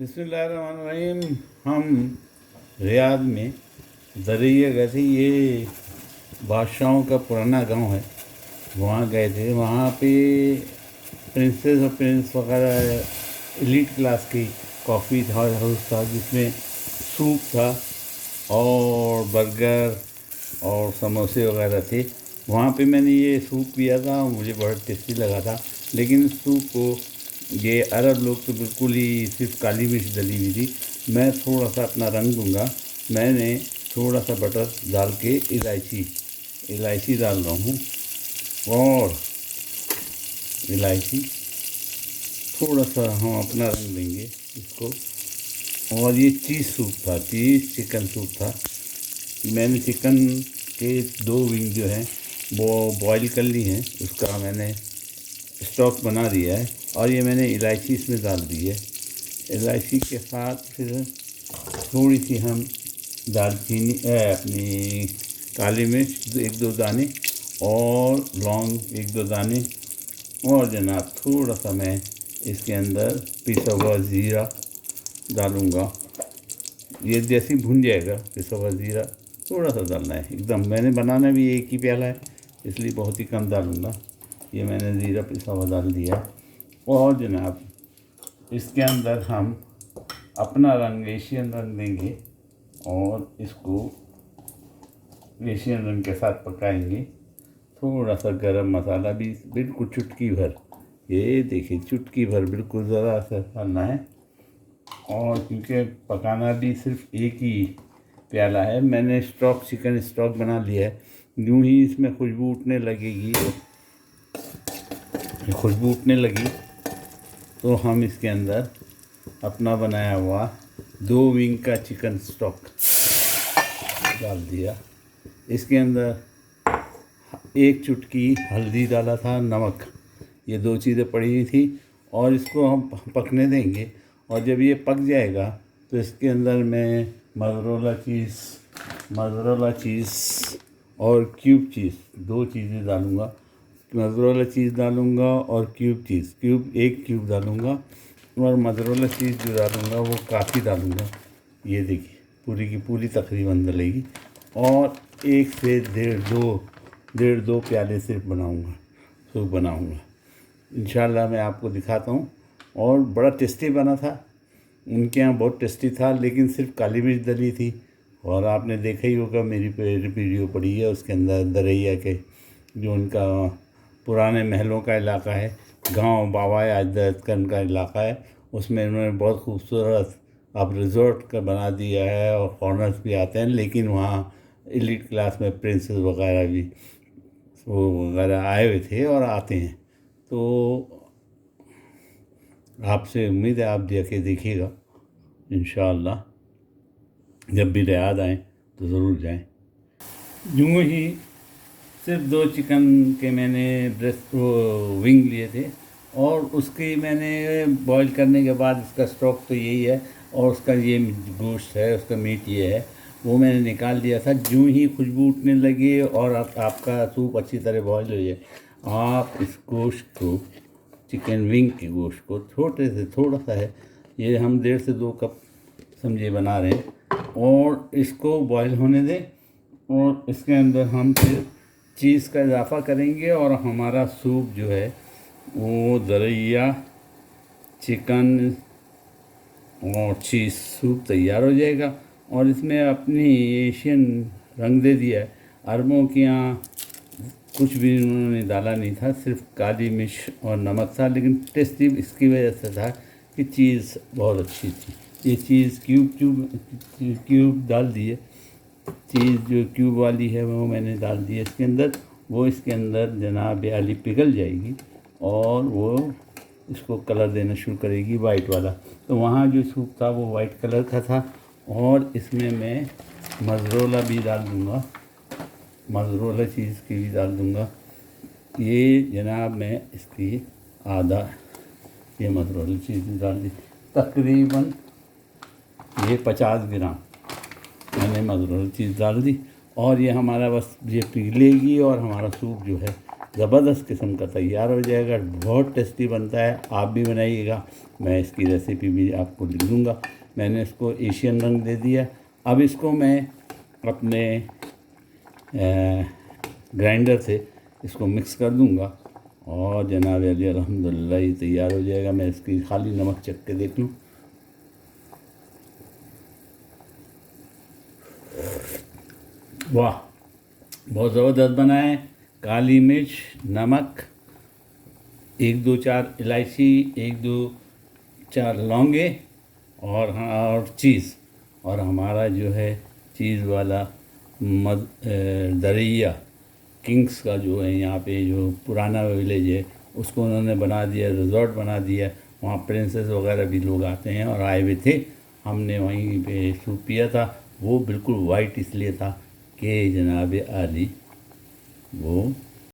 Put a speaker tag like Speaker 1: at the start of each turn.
Speaker 1: बिस्मिल्लाहिर्रहमानिर्रहीम। हम रियाद में दरिया गए थे। ये बादशाहों का पुराना गांव है। वहाँ गए थे। वहाँ पे प्रिंसेस और प्रिंस वगैरह एलीट क्लास की कॉफ़ी हाउस था, जिसमें सूप था और बर्गर और समोसे वगैरह थे। वहाँ पे मैंने ये सूप पिया था, मुझे बहुत टेस्टी लगा था। लेकिन सूप को ये अरब लोग तो बिल्कुल ही सिर्फ काली मिर्च डली हुई थी। मैं थोड़ा सा अपना रंग दूंगा। मैंने थोड़ा सा बटर डाल के इलायची डाल रहा हूँ, और इलायची थोड़ा सा हम अपना रंग देंगे इसको। और ये चीज़ सूप था, चीज़ चिकन सूप था। मैंने चिकन के 2 विंग जो हैं वो बॉईल कर ली हैं, उसका मैंने स्टॉक बना दिया है। और ये मैंने इलायची इसमें डाल दी है। इलायची के साथ फिर थोड़ी सी हम दालचीनी अपनी काली मिर्च 1-2 दाने, और लौंग 1-2 दाने, और जनाब थोड़ा सा मैं इसके अंदर पिसा हुआ ज़ीरा डालूँगा। ये जैसे ही भुन जाएगा पिसा हुआ ज़ीरा थोड़ा सा डालना है एकदम। मैंने बनाना भी एक ही प्याला है, इसलिए बहुत ही कम डालूँगा। ये मैंने ज़ीरा पिसा हुआ डाल दिया। और जनाब इसके अंदर हम अपना रंग एशियन रंग देंगे, और इसको एशियन रंग के साथ पकाएंगे। थोड़ा सा गरम मसाला भी बिल्कुल चुटकी भर, ये देखिए चुटकी भर, बिल्कुल ज़रा सा डालना है। और क्योंकि पकाना भी सिर्फ एक ही प्याला है, मैंने चिकन स्टॉक बना लिया है। यूँ ही इसमें खुशबू उठने लगी तो हम इसके अंदर अपना बनाया हुआ 2 विंग का चिकन स्टॉक डाल दिया। इसके अंदर 1 चुटकी हल्दी डाला था, नमक, ये 2 चीज़ें पड़ी हुई थी। और इसको हम पकने देंगे। और जब ये पक जाएगा तो इसके अंदर मैं मोज़रेला चीज़ और क्यूब चीज़ 2 चीज़ें डालूँगा। मोज़रेला चीज़ डालूँगा और क्यूब 1 क्यूब डालूँगा। और मोज़रेला चीज़ जो डालूँगा वो काफ़ी डालूँगा। ये देखिए पूरी की पूरी तकरीबन डलेगी। और 1 से डेढ़ दो प्याले सिर्फ सूप बनाऊँगा। इंशाल्लाह मैं आपको दिखाता हूँ। और बड़ा टेस्टी बना था। उनके यहाँ बहुत टेस्टी था, लेकिन सिर्फ काली मिर्च डली थी। और आपने देखा ही होगा, मेरी वीडियो पड़ी है, उसके अंदर दरैया के जो उनका पुराने महलों का इलाका है, गांव बाबा अजदद का उनका इलाका है, उसमें उन्होंने बहुत खूबसूरत अब रिज़ॉर्ट का बना दिया है। और फॉरेनर्स भी आते हैं, लेकिन वहाँ एलीट क्लास में प्रिंसेस वगैरह भी आए हुए थे और आते हैं। तो आपसे उम्मीद है आप जाके देखिएगा इंशाअल्लाह। जब भी रियाद आएँ तो ज़रूर जाएं। यूँ ही सिर्फ 2 चिकन के मैंने विंग लिए थे, और उसकी मैंने बॉईल करने के बाद इसका स्टॉक तो यही है, और उसका ये गोश्त है, उसका मीट ये है, वो मैंने निकाल दिया था। यूँ ही खुशबू उठने लगी और आपका सूप अच्छी तरह बॉईल हो जाए, आप इस गोश्त को, चिकन विंग के गोश्त को थोड़ा सा है, ये हम 1.5 से 2 कप समझिए बना रहे हैं, और इसको बॉईल होने दें। और इसके अंदर हम फिर चीज़ का इजाफ़ा करेंगे, और हमारा सूप जो है वो दरैया चिकन और चीज़ सूप तैयार हो जाएगा। और इसमें अपनी एशियन रंग दे दिया है। अरबों के यहाँ कुछ भी उन्होंने डाला नहीं था, सिर्फ काली मिर्च और नमक था। लेकिन टेस्टी इसकी वजह से था कि चीज़ बहुत अच्छी थी। ये चीज़ क्यूब डाल दिए, चीज़ जो क्यूब वाली है वो मैंने डाल दी है इसके अंदर। वो इसके अंदर जनाब आली पिघल जाएगी, और वो इसको कलर देना शुरू करेगी वाइट वाला। तो वहाँ जो सूप था वो वाइट कलर का था। और इसमें मैं मोज़रेला भी डाल दूँगा, मोज़रेला चीज़ की भी डाल दूँगा। ये जनाब मैं इसकी आधा ये मोज़रेला चीज़ डाल दी, तकरीबन ये 50 ग्राम मैंने मोज़रेला चीज़ डाल दी। और ये हमारा बस ये पिघलेगी, और हमारा सूप जो है ज़बरदस्त किस्म का तैयार हो जाएगा। बहुत टेस्टी बनता है, आप भी बनाइएगा। मैं इसकी रेसिपी भी आपको लिख दूँगा। मैंने इसको एशियन रंग दे दिया। अब इसको मैं अपने ग्राइंडर से इसको मिक्स कर दूँगा और जनाब अली अल्हम्दुलिल्लाह ये तैयार हो जाएगा। मैं इसकी खाली नमक चख के देख लूँ। वाह, बहुत ज़बरदस्त बना है। काली मिर्च, नमक, 1-2-4 इलायची, 1-2-4 लौंगे और हाँ और चीज़, और हमारा जो है चीज़ वाला दरिया किंग्स का जो है यहाँ पे जो पुराना विलेज है उसको उन्होंने बना दिया, रिजॉर्ट बना दिया। वहाँ प्रिंसेस वगैरह भी लोग आते हैं और आए हुए थे। हमने वहीं पे सूप पिया था। वो बिल्कुल वाइट इसलिए था कि जनाब आली वो